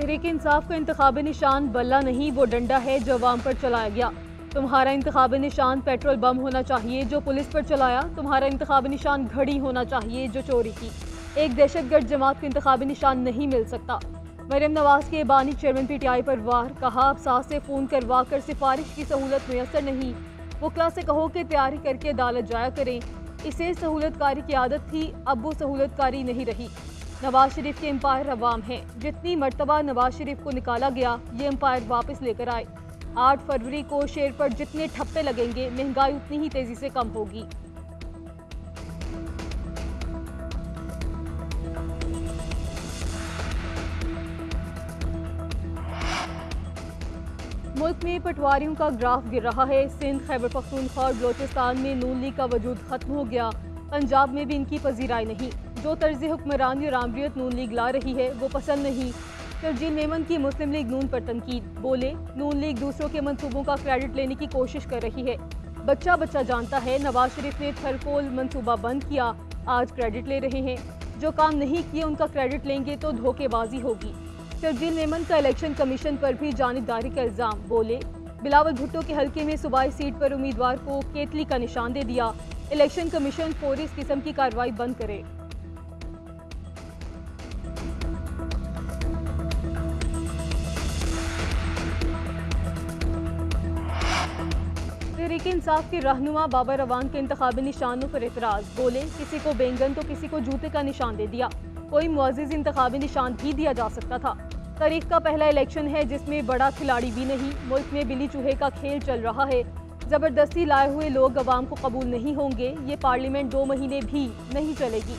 तहरीक इंसाफ का इंतखाबी निशान बल्ला नहीं, वो डंडा है जो अवाम पर चलाया गया। तुम्हारा इंतखाबी निशान पेट्रोल बम होना चाहिए जो पुलिस पर चलाया। तुम्हारा इंतखाबी निशान घड़ी होना चाहिए जो चोरी की। एक दहशतगर्द जमात को इंतखाबी निशान नहीं मिल सकता। मरियम नवाज के बानी चेयरमैन PTI पर वार, कहा अफसास से फ़ोन करवा कर सिफारिश की सहूलत मैसर नहीं। वकला से कहो कि तैयारी करके अदालत जाया करें। इसे सहूलतकारी की आदत थी, अब वो सहूलतकारी नहीं रही। नवाज शरीफ के एम्पायर अवाम हैं। जितनी मरतबा नवाज शरीफ को निकाला गया, ये एम्पायर वापस लेकर आए। 8 फरवरी को शेर पर जितने ठप्पे लगेंगे, महंगाई उतनी ही तेजी से कम होगी। मुल्क में पटवारियों का ग्राफ गिर रहा है। सिंध, खैबर पख्तूनख्वा और बलोचिस्तान में नून लीग का वजूद खत्म हो गया। पंजाब में भी इनकी पजीराई नहीं। जो तर्ज हुक्मरानी और आमरीत नून लीग ला रही है वो पसंद नहीं। शर्जील मेमन की मुस्लिम लीग नून पर तनकीद, बोले नून लीग दूसरों के मंसूबों का क्रेडिट लेने की कोशिश कर रही है। बच्चा बच्चा जानता है नवाज शरीफ ने थरकोल मंसूबा बंद किया, आज क्रेडिट ले रहे हैं। जो काम नहीं किए उनका क्रेडिट लेंगे तो धोखेबाजी होगी। शर्जील मेमन का इलेक्शन कमीशन पर भी जानिबदारी का इल्जाम, बोले बिलावल भुट्टो के हल्के में सूबाई सीट पर उम्मीदवार को केतली का निशान दे दिया। इलेक्शन कमीशन फौरी इस किस्म की कार्रवाई बंद करे। तहरीक इंसाफ के रहनुमा बाबर अवान के इंतखाबी निशानों पर एतराज, बोले किसी को बैंगन तो किसी को जूते का निशान दे दिया। कोई मुअज़्ज़िज़ इंतखाबी निशान भी दिया जा सकता था। तारीख का पहला इलेक्शन है जिसमें बड़ा खिलाड़ी भी नहीं। मुल्क में बिल्ली चूहे का खेल चल रहा है। जबरदस्ती लाए हुए लोग अवाम को कबूल नहीं होंगे। ये पार्लियामेंट 2 महीने भी नहीं चलेगी।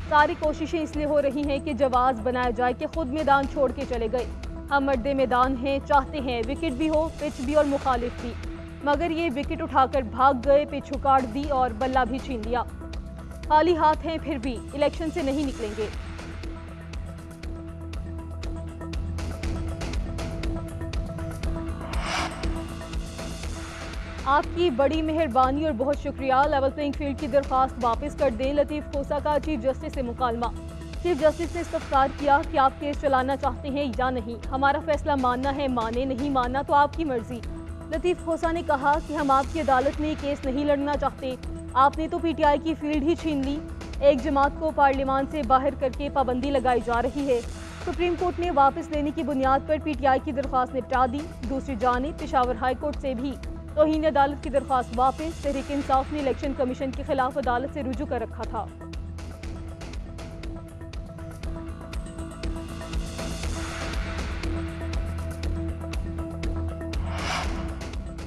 सारी कोशिशें इसलिए हो रही हैं कि जवाब बनाया जाए कि खुद मैदान छोड़ के चले गए। हम मर्दे मैदान हैं, चाहते हैं विकेट भी हो, पिच भी और मुखालिफ भी, मगर ये विकेट उठाकर भाग गए, पिच उखाड़ दी और बल्ला भी छीन लिया। खाली हाथ हैं फिर भी इलेक्शन से नहीं निकलेंगे। आपकी बड़ी मेहरबानी और बहुत शुक्रिया। लेवल प्लेइंग फील्ड की दरख्वास्त वापस कर दें। लतीफ़ खोसा का चीफ जस्टिस से मुकालमा। चीफ जस्टिस ने इस्तफसार किया कि आप केस चलाना चाहते हैं या नहीं। हमारा फैसला मानना है, माने, नहीं मानना तो आपकी मर्जी। लतीफ़ खोसा ने कहा कि हम आपकी अदालत में केस नहीं लड़ना चाहते। आपने तो PTI की फील्ड ही छीन ली। एक जमात को पार्लियामान से बाहर करके पाबंदी लगाई जा रही है। सुप्रीम कोर्ट ने वापस लेने की बुनियाद पर PTI की दरख्वास्त निपटा दी। दूसरी जानिब पेशावर हाई कोर्ट से भी तौहीन अदालत की दरख्वास्त वापस। तहरीक इंसाफ ने इलेक्शन कमीशन के खिलाफ अदालत से रुजू कर रखा था।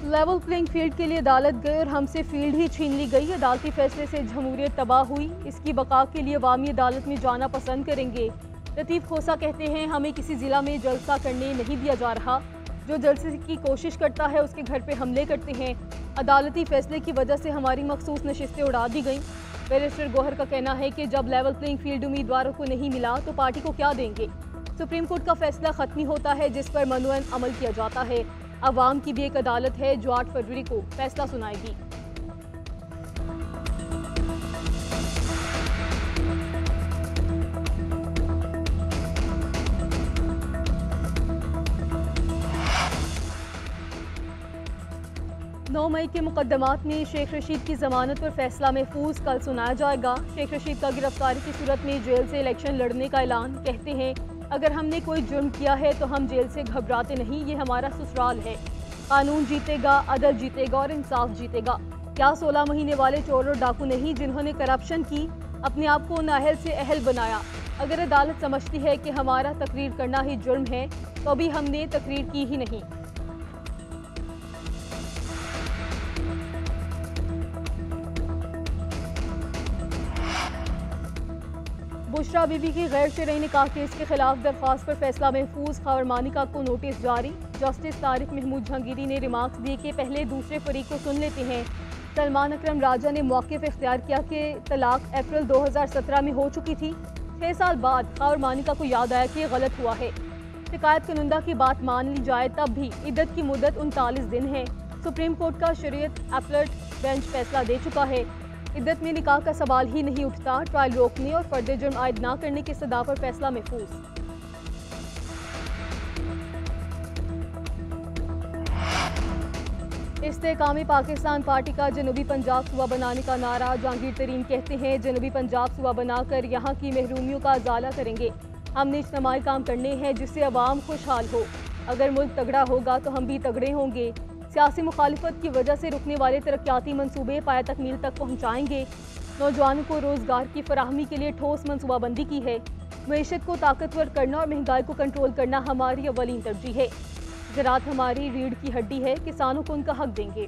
लेवल प्लेइंग फील्ड के लिए अदालत गए और हमसे फील्ड ही छीन ली गई। अदालती फैसले से जमहूरियत तबाह हुई। इसकी बका के लिए अवामी अदालत में जाना पसंद करेंगे। लतीफ़ खोसा कहते हैं हमें किसी जिला में जलसा करने नहीं दिया जा रहा। जो जलसे की कोशिश करता है उसके घर पे हमले करते हैं। अदालती फैसले की वजह से हमारी मखसूस नशिस्तें उड़ा दी गईं। बैरिस्टर गौहर का कहना है कि जब लेवल प्लेइंग फील्ड उम्मीदवारों को नहीं मिला तो पार्टी को क्या देंगे। सुप्रीम कोर्ट का फैसला खत्मी होता है जिस पर मनुअन अमल किया जाता है। अवाम की भी एक अदालत है जो 8 फरवरी को फैसला सुनाएगी। नौ मई के मुकदमात में शेख रशीद की जमानत पर फैसला महफूज कल सुनाया जाएगा। शेख रशीद का गिरफ्तारी की सूरत में जेल से इलेक्शन लड़ने का ऐलान। कहते हैं अगर हमने कोई जुर्म किया है तो हम जेल से घबराते नहीं, ये हमारा ससुराल है। कानून जीतेगा, अदल जीतेगा और इंसाफ जीतेगा। क्या 16 महीने वाले चोर और डाकू नहीं जिन्होंने करप्शन की, अपने आप को नाअहल से अहल बनाया। अगर अदालत समझती है कि हमारा तकरीर करना ही जुर्म है तो अभी हमने तकरीर की ही नहीं। बुशरा बीबी की गैर शरई निकाह केस के खिलाफ दरख्वास्त पर फैसला महफूज। खबर मानिका को नोटिस जारी। जस्टिस तारिक महमूद जहांगीरी ने रिमार्क्स दिए कि पहले दूसरे फरीक को सुन लेते हैं। सलमान अकरम राजा ने मौक़िफ़ इख्तियार किया कि तलाक अप्रैल 2017 में हो चुकी थी। 6 साल बाद खबर मानिका को याद आया कि गलत हुआ है। शिकायत कुनंदा की बात मान ली जाए तब भी इद्दत की मुद्दत 39 दिन है। सुप्रीम कोर्ट का शरीयत अपलट बेंच फैसला दे चुका है। इद्दत में निकाह का सवाल ही नहीं उठता। ट्रायल रोकने और फर्द जुर्म आयद न करने की सदा पर फैसला महफूज। इस्तेकामी पाकिस्तान पार्टी का जनूबी पंजाब सूबा बनाने का नारा। जहांगीर तरीन कहते हैं, जनूबी पंजाब सूबा बनाकर यहाँ की महरूमियों का अजाला करेंगे। हमने इज्तिमाई काम करने हैं जिससे अवाम खुशहाल हो। अगर मुल्क तगड़ा होगा तो हम भी तगड़े होंगे। सियासी मुखालिफत की वजह से रुकने वाले तरक्याती मनसूबे पाया तकमील तक पहुँचाएंगे। नौजवानों को रोज़गार की फराहमी के लिए ठोस मनसूबाबंदी की है। मईशत को ताकतवर करना और महंगाई को कंट्रोल करना हमारी अवलीन तरजीह है। ज़राअत हमारी रीढ़ की हड्डी है, किसानों को उनका हक देंगे।